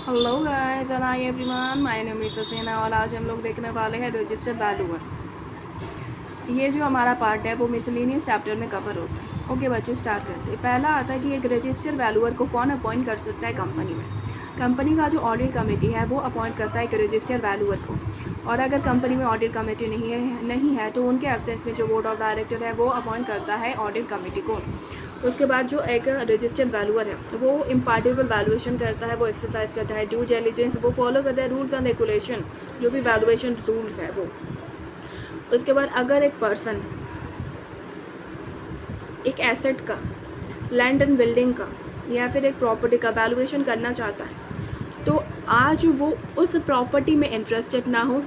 Hello guys and hi everyone, my name is Haseena और आज हम लोग देखने वाले हैं रजिस्टर वैल्यूअर। ये जो हमारा पार्ट है वो मिसलेनियस चैप्टर में कवर होता है। ओके बच्चों, स्टार्ट करते हैं। पहला आता है कि एक रजिस्टर वैल्यूअर को कौन अपॉइंट कर सकता है कंपनी में। कंपनी का जो ऑडिट कमेटी है वो अपॉइंट करता है एक रजिस्टर वैल्यूअर को, और अगर कंपनी में ऑडिट कमेटी नहीं है तो उनके एब्सेंस में जो बोर्ड ऑफ डायरेक्टर है वो अपॉइंट करता है ऑडिट कमेटी को। उसके बाद जो एक रजिस्टर्ड वैल्यूअर है वो इम्पार्टेबल वैल्यूएशन करता है, वो एक्सरसाइज करता है ड्यू डिलिजेंस, वो फॉलो करता है रूल्स एंड रेगुलेशन, जो भी वैल्यूएशन रूल्स है वो। उसके बाद अगर एक पर्सन एक एसेट का, लैंड एंड बिल्डिंग का या फिर एक प्रॉपर्टी का वैल्यूएशन करना चाहता है तो आज वो उस प्रॉपर्टी में इंटरेस्टेड ना हो,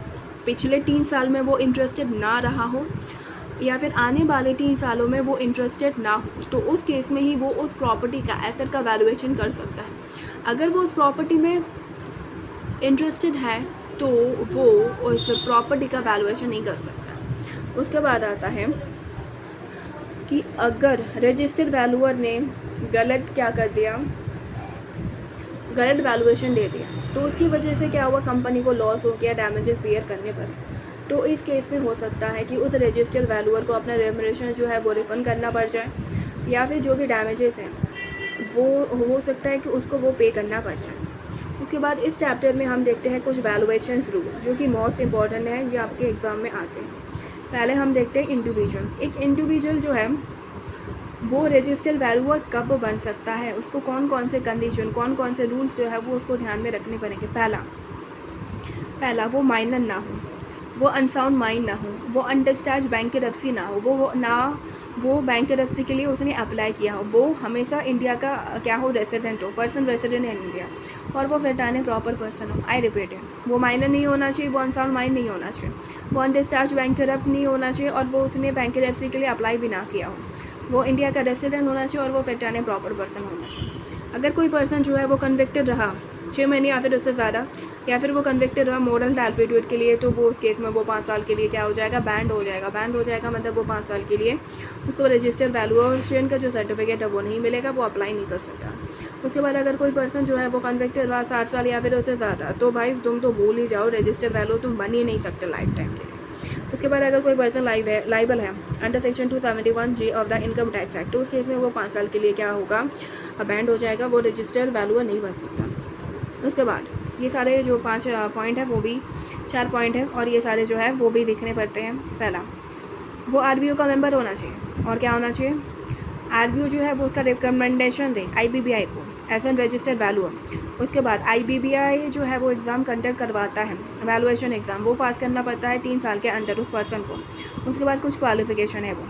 पिछले 3 साल में वो इंटरेस्टेड ना रहा हो, या फिर आने वाले 3 सालों में वो इंटरेस्टेड ना हो, तो उस केस में ही वो उस प्रॉपर्टी का, एसेट का वैल्यूएशन कर सकता है। अगर वो उस प्रॉपर्टी में इंटरेस्टेड है तो वो उस प्रॉपर्टी का वैल्यूएशन नहीं कर सकता। उसके बाद आता है कि अगर रजिस्टर्ड वैल्यूअर ने गलत क्या कर दिया, गलत वैल्यूएशन दे दिया, तो उसकी वजह से क्या हुआ, कंपनी को लॉस हो गया, डैमेजेस बियर करने पर, तो इस केस में हो सकता है कि उस रजिस्टर्ड वैल्यूअर को अपना रेम्यूनरेशन जो है वो रिफंड करना पड़ जाए, या फिर जो भी डैमेजेस हैं वो हो सकता है कि उसको वो पे करना पड़ जाए। उसके बाद इस चैप्टर में हम देखते हैं कुछ वैल्यूएशन रूल जो कि मोस्ट इंपॉर्टेंट है, ये आपके एग्ज़ाम में आते हैं। पहले हम देखते हैं इंडिविजुअल। एक इंडिविजुअल जो है वो रजिस्टर्ड वैल्यूअर कब बन सकता है, उसको कौन कौन से कंडीशन, कौन कौन से रूल्स जो है वो उसको ध्यान में रखने पड़ेंगे। पहला वो माइनर ना हो, वो अनसाउंड माइंड ना हो, वो अंडरस्टैंड बैंकरप्सी ना हो, वो बैंकरप्सी के लिए उसने अप्लाई किया हो, वो हमेशा इंडिया का क्या हो, रेसिडेंट हो, पर्सन रेसिडेंट इन इंडिया, और वो फिर प्रॉपर पर्सन हो। आई रिपीट है, वो माइनर नहीं होना चाहिए, वो अनसाउंड माइंड नहीं होना चाहिए, वो अंडरस्टैंड बैंकरप्ट नहीं होना चाहिए, और वो उसने बैंकरप्सी के लिए अप्लाई भी ना किया हो, वो इंडिया का रेसिडेंट होना चाहिए, और वो फिर प्रॉपर पर्सन होना चाहिए। अगर कोई पर्सन जो है वो कन्विक्टेड रहा 6 महीने या फिर उससे ज़्यादा, या फिर वो कन्विक्टेड रहा मोरल टैल्पिट्यूड के लिए, तो वो उस केस में वो 5 साल के लिए क्या हो जाएगा, बैंड हो जाएगा। मतलब वो 5 साल के लिए उसको रजिस्टर वैल्यूएशन का जो सर्टिफिकेट है वो नहीं मिलेगा, वो अप्लाई नहीं कर सकता। उसके बाद अगर कोई पर्सन जो है वो कन्विक्टेड रहा 60 साल या फिर उससे ज़्यादा, तो भाई तुम तो भूल ही जाओ, रजिस्टर वैल्यू तुम बन ही नहीं सकते लाइफ टाइम के लिए। उसके बाद अगर कोई पर्सन लाइबल है under section 271G of the income tax act, तो उस केस में वो 5 साल के लिए क्या होगा, बैंड हो जाएगा, वो रजिस्टर वैल्यूअर नहीं बन सकता। उसके बाद ये सारे जो 5 पॉइंट है वो भी 4 पॉइंट है, और ये सारे जो है वो भी देखने पड़ते हैं। पहला, वो RBO का मेंबर होना चाहिए, और क्या होना चाहिए, RBO जो है वो उसका रिकमेंडेशन दे IBBI को एज एन रजिस्टर्ड वैल्यूअर। उसके बाद IBBI जो है वो एग्ज़ाम कंडक्ट करवाता है, वैल्यूएशन एग्ज़ाम, वो पास करना पड़ता है 3 साल के अंदर उस पर्सन को। उसके बाद कुछ क्वालिफिकेशन है वो,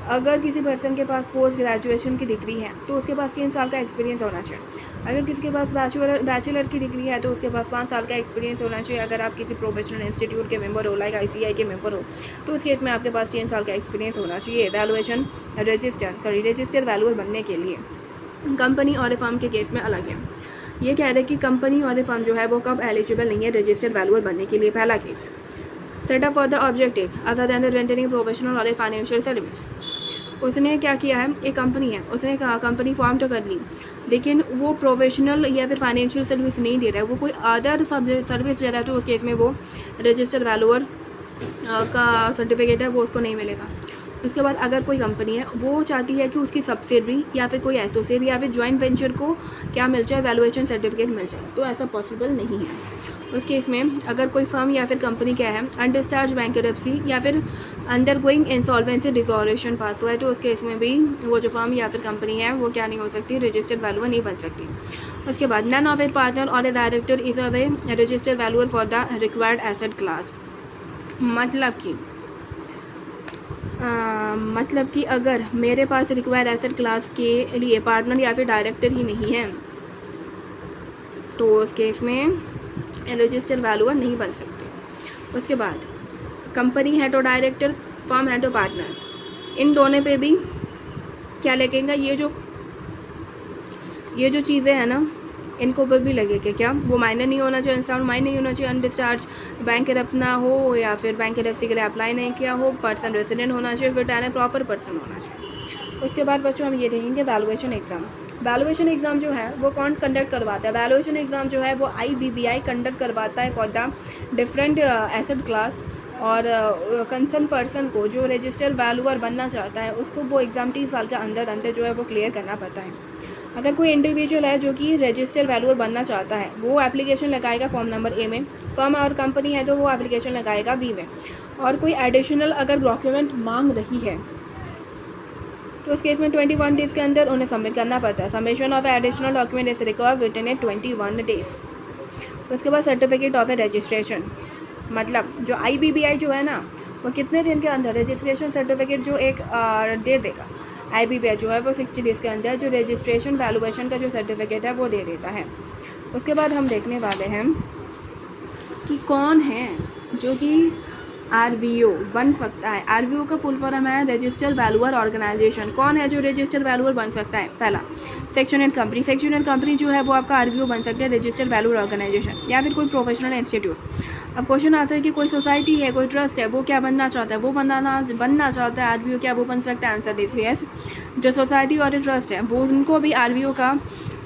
अगर किसी पर्सन के पास पोस्ट ग्रेजुएशन की डिग्री है तो उसके पास 3 साल का एक्सपीरियंस होना चाहिए। अगर किसी के पास बैचलर की डिग्री है तो उसके पास 5 साल का एक्सपीरियंस होना चाहिए। अगर आप किसी प्रोफेशनल इंस्टीट्यूट के मेंबर हो, लाइक ICI के मेंबर हो, तो उस केस में आपके पास 3 साल का एक्सपीरियंस होना चाहिए वैल्यूएशन रजिस्टर वैल्यूअर बनने के लिए। कंपनी और फर्म के केस में अलग है। ये कह रहे हैं कि कंपनी और फर्म जो है वो कब एलिजिबल नहीं है रजिस्टर्ड वैल्यूअर बनने के लिए। पहला केस है setup for the objective other than the rendering professional और फाइनेंशियल सर्विस। उसने क्या किया है, एक कंपनी है, उसने कंपनी फॉर्म तो कर ली, लेकिन वो प्रोफेशनल या फिर फाइनेंशियल सर्विस नहीं दे रहा है, वो कोई अदर सर्विस दे रहा है, तो उस केस में वो रजिस्टर्ड वैल्यूअर का सर्टिफिकेट है वो उसको नहीं मिलेगा। उसके बाद अगर कोई कंपनी है वो चाहती है कि उसकी सब्सिडरी या फिर कोई एसोसिएट या फिर जॉइंट वेंचर को क्या मिल जाए, वैल्यूएशन सर्टिफिकेट मिल जाए, तो ऐसा पॉसिबल नहीं है। उस केस में अगर कोई फर्म या फिर कंपनी क्या है, अंडरस्टार्ज बैंकरप्सी या फिर अंडर गोइंग इंसॉल्वेंसी डिसॉल्यूशन पास हुआ है, तो उस केस में भी वो जो फर्म या फिर कंपनी है वो क्या नहीं हो सकती, रजिस्टर्ड वैल्यूअर नहीं बन सकती। उसके बाद नन ऑफ ए पार्टनर और ए director is a way registered valuer for the required asset class. मतलब कि अगर मेरे पास रिक्वायर्ड एसेट क्लास के लिए पार्टनर या फिर डायरेक्टर ही नहीं है तो उस केस में रजिस्टर्ड वैल्यूअर नहीं बन सकते। उसके बाद कंपनी है तो डायरेक्टर, फर्म है तो पार्टनर, इन दोनों पे भी क्या लगेगा, ये जो चीज़ें हैं ना, इनको पर भी लगेगा क्या, वो माइनर नहीं होना चाहिए, अनसाउंड माइंड नहीं होना चाहिए, अनडिस्चार्ज बैंकरप्ट ना हो, या फिर बैंकरप्सी के लिए अप्लाई नहीं किया हो, पर्सन रेसिडेंट होना चाहिए, फिर प्रॉपर पर्सन होना चाहिए। उसके बाद बच्चों हम ये देखेंगे वैल्यूएशन एग्ज़ाम। वैल्यूएशन एग्ज़ाम जो है वो कौन कंडक्ट करवाता है? वैल्यूएशन एग्ज़ाम जो है वो IBBI कंडक्ट करवाता है for the different asset class. और कंसर्न पर्सन को जो रजिस्टर वैल्यूअर बनना चाहता है उसको वो एग्ज़ाम 3 साल के अंदर अंदर जो है वो क्लियर करना पड़ता है। अगर कोई इंडिविजुअल है जो कि रजिस्टर वैल्यूअर बनना चाहता है वो एप्लीकेशन लगाएगा फॉर्म नंबर ए में, फर्म और कंपनी है तो वो एप्लीकेशन लगाएगा बी में। और कोई एडिशनल अगर डॉक्यूमेंट मांग रही है तो उस केस में 21 डेज़ के अंदर उन्हें सबमिट करना पड़ता है। Submission of additional document is required within A 21 days. उसके बाद सर्टिफिकेट ऑफ ए रजिस्ट्रेशन, मतलब जो IBBI जो है ना वो कितने दिन के अंदर रजिस्ट्रेशन सर्टिफिकेट जो एक दे देगा। IBBI जो है वो 60 डेज़ के अंदर जो रजिस्ट्रेशन वैल्यूएशन का जो सर्टिफिकेट है वो दे देता है। उसके बाद हम देखने वाले हैं कि कौन है जो कि RVO बन सकता है। RVO का फुल फॉर्म है रजिस्टर वैल्यूअर ऑर्गेनाइजेशन। कौन है जो रजिस्टर वैल्यूअर बन सकता है? पहला section and company. Section and company जो है वो आपका RVO बन सकता है, रजिस्टर वैल्यूअर ऑर्गेनाइजेशन, या फिर कोई प्रोफेशनल इंस्टीट्यूट। अब क्वेश्चन आता है कि कोई सोसाइटी है, कोई ट्रस्ट है, वो क्या बनना चाहता है? वो बनना चाहता है RVO, क्या वो बन सकता है? Answer is yes. जो सोसाइटी और ट्रस्ट है वो उनको भी RVO का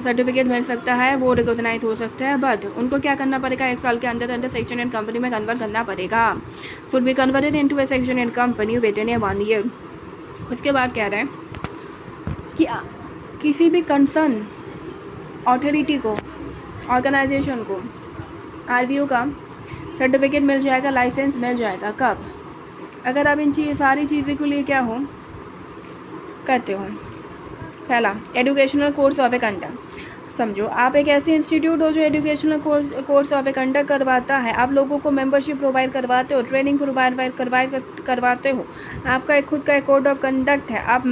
सर्टिफिकेट मिल सकता है, वो रिकॉग्नाइज हो सकता है, बट उनको क्या करना पड़ेगा? 1 साल के अंदर अंदर सेक्शन एंड कंपनी में कन्वर्ट करना पड़ेगा। Should be converted into A section and company within A 1 year. उसके बाद कह रहे हैं कि किसी भी कंसर्न अथॉरिटी को, ऑर्गेनाइजेशन को RVO का सर्टिफिकेट मिल जाएगा, लाइसेंस मिल जाएगा। कब? अगर आप इन सारी चीज़ों के लिए क्या हो करते हो। पहला educational course of A conduct. समझो आप एक ऐसी इंस्टीट्यूट हो जो educational course of A conduct करवाता है, आप लोगों को मेंबरशिप प्रोवाइड करवाते हो, ट्रेनिंग प्रोवाइड करवाते हो, आपका एक खुद का एक कोड ऑफ कंडक्ट है, आप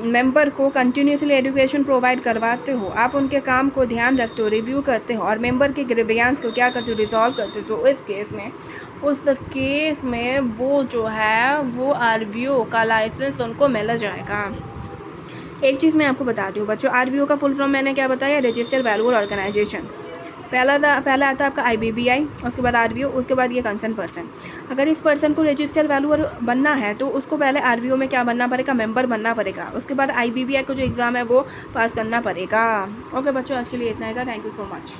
मेंबर को कंटिन्यूसली एजुकेशन प्रोवाइड करवाते हो, आप उनके काम को ध्यान रखते हो, रिव्यू करते हो और मेंबर के ग्रीवियंस को क्या करते हो? रिजॉल्व करते हो। तो उस केस में वो जो है वो RVO का लाइसेंस उनको मिल जाएगा। एक चीज़ मैं आपको बता दूँ बच्चों, RVO का फुल फॉर्म मैंने क्या बताया? Register valuer organisation. पहला आता है आपका IBBI, उसके बाद RVO, उसके बाद ये कंसर्न पर्सन। अगर इस पर्सन को रजिस्टर वैल्यूअर बनना है तो उसको पहले RVO में क्या बनना पड़ेगा? मेंबर बनना पड़ेगा। उसके बाद IBBI का जो एग्ज़ाम है वो पास करना पड़ेगा। ओके बच्चों, आज के लिए इतना ही था। Thank you so much.